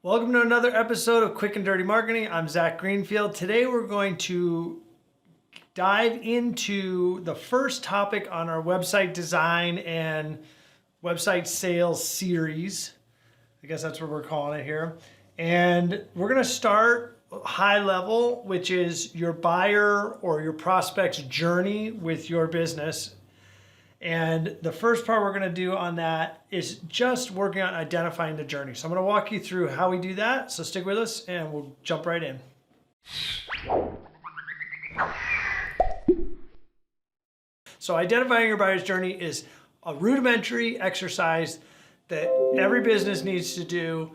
Welcome to another episode of Quick and Dirty Marketing. I'm Zach Greenfield. Today we're going to dive into the first topic on our website design and website sales series. I guess that's what we're calling it here. And we're going to start high level, which is your buyer or your prospect's journey with your business. And the first part we're going to do on that is just working on identifying the journey. So I'm going to walk you through how we do that. So stick with us and we'll jump right in. So identifying your buyer's journey is a rudimentary exercise that every business needs to do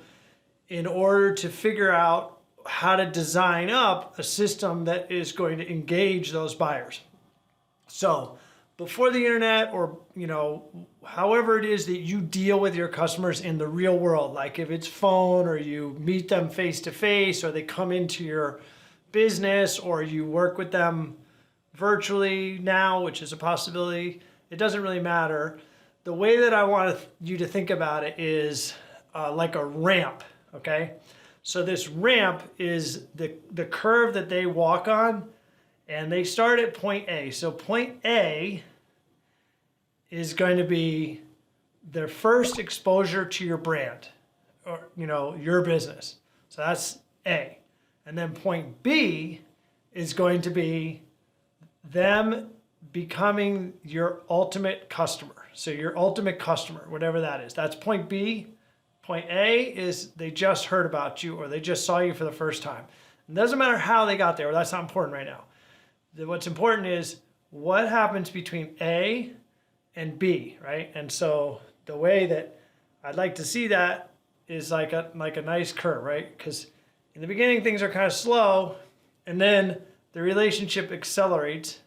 in order to figure out how to design up a system that is going to engage those buyers. So before the internet, or however it is that you deal with your customers in the real world, like if it's phone or you meet them face to face or they come into your business or you work with them virtually now, which is a possibility, it doesn't really matter. The way that I want you to think about it is like a ramp, okay? So this ramp is the curve that they walk on, and they start at point A. So point A is going to be their first exposure to your brand or, your business. So that's A. And then point B is going to be them becoming your ultimate customer. So your ultimate customer, whatever that is. That's point B. Point A is they just heard about you or they just saw you for the first time. It doesn't matter how they got there. Well, that's not important right now. What's important is what happens between A and B, right? And so the way that I'd like to see that is like a nice curve, right? Because in the beginning things are kind of slow, and then the relationship accelerates,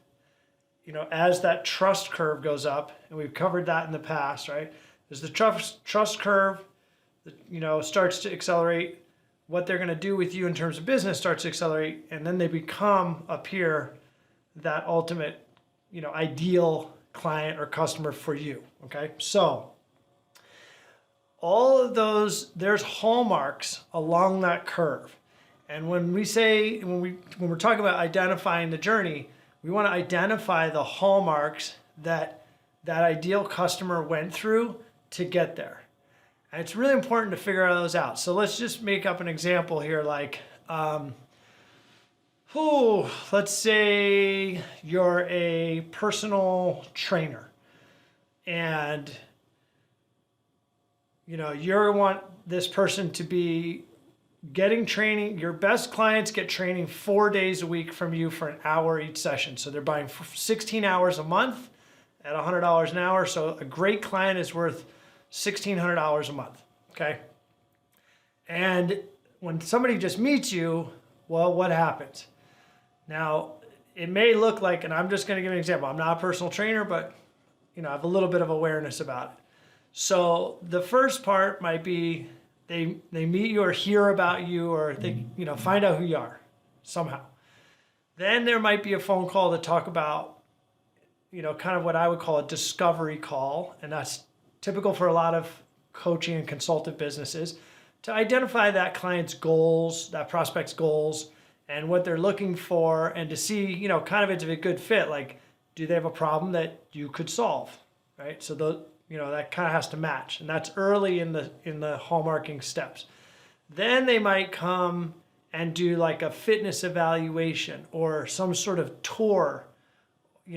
as that trust curve goes up, and we've covered that in the past, right? As the trust curve, starts to accelerate, what they're going to do with you in terms of business starts to accelerate, and then they become up here that ultimate, ideal client or customer for you, okay? So all of those, there's hallmarks along that curve. And when we're talking about identifying the journey, we want to identify the hallmarks that ideal customer went through to get there. And it's really important to figure those out. So let's just make up an example here, like, let's say you're a personal trainer and you want this person to be getting training. Your best clients get training 4 days a week from you for an hour each session. So they're buying 16 hours a month at $100 an hour. So a great client is worth $1,600 a month, okay? And when somebody just meets you, well, what happens? Now, it may look like, and I'm just going to give an example. I'm not a personal trainer, but I have a little bit of awareness about it. So the first part might be they meet you or hear about you or they find out who you are somehow. Then there might be a phone call to talk about kind of what I would call a discovery call, and that's typical for a lot of coaching and consultative businesses, to identify that client's goals, that prospect's goals, and what they're looking for, and to see, kind of it's a good fit. Like, do they have a problem that you could solve, right? So that kind of has to match, and that's early in the hallmarking steps. Then they might come and do like a fitness evaluation or some sort of tour,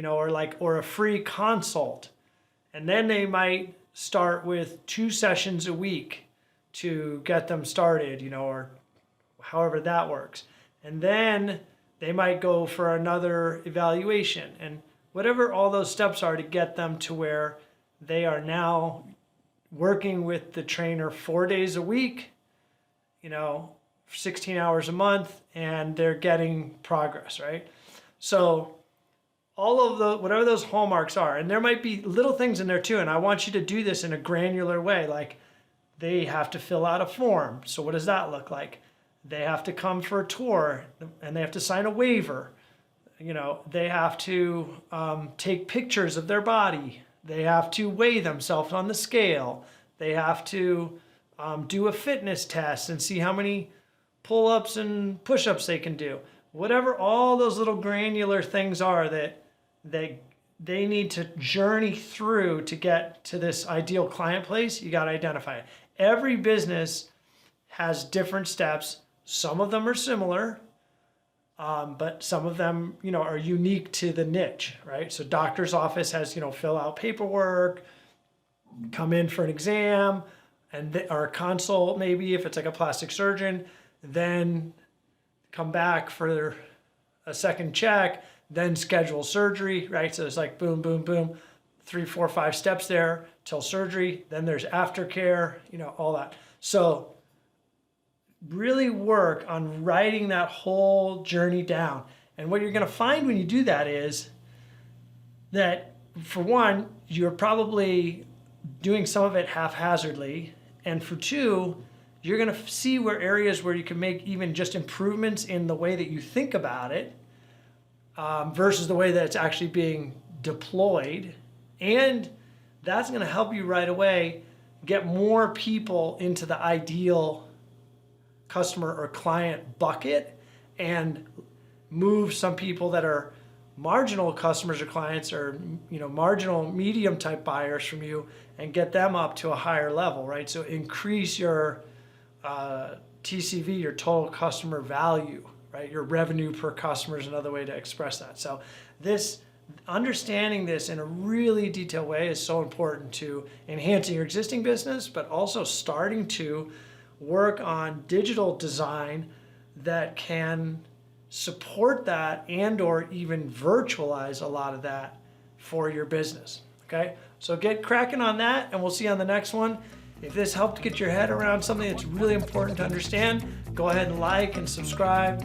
or a free consult, and then they might start with 2 sessions a week to get them started, or however that works. And then they might go for another evaluation, and whatever all those steps are to get them to where they are now working with the trainer 4 days a week, 16 hours a month, and they're getting progress, right? So all of whatever those hallmarks are, and there might be little things in there too, and I want you to do this in a granular way, like they have to fill out a form. So what does that look like? They have to come for a tour, and they have to sign a waiver. They have to take pictures of their body. They have to weigh themselves on the scale. They have to do a fitness test and see how many pull-ups and push-ups they can do. Whatever all those little granular things are that they need to journey through to get to this ideal client place, you got to identify it. Every business has different steps. Some of them are similar, but some of them, are unique to the niche, right? So doctor's office has, fill out paperwork, come in for an exam, or a consult maybe if it's like a plastic surgeon, then come back for a second check, then schedule surgery, right? So it's like boom, boom, boom, 3, 4, 5 steps there till surgery. Then there's aftercare, all that. So really work on writing that whole journey down. And what you're going to find when you do that is that, for one, you're probably doing some of it haphazardly. And for two, you're going to see areas where you can make even just improvements in the way that you think about it versus the way that it's actually being deployed. And that's going to help you right away get more people into the ideal customer or client bucket and move some people that are marginal customers or clients or marginal medium type buyers from you and get them up to a higher level, right? So increase your TCV, your total customer value, right? Your revenue per customer is another way to express that. So understanding this in a really detailed way is so important to enhancing your existing business, but also starting to work on digital design that can support that and or even virtualize a lot of that for your business, okay? So get cracking on that, and we'll see you on the next one. If this helped get your head around something that's really important to understand, go ahead and like and subscribe,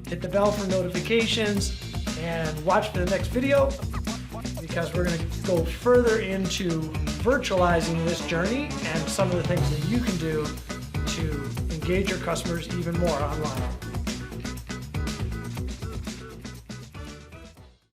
hit the bell for notifications, and watch for the next video, because we're going to go further into virtualizing this journey and some of the things that you can do to engage your customers even more online.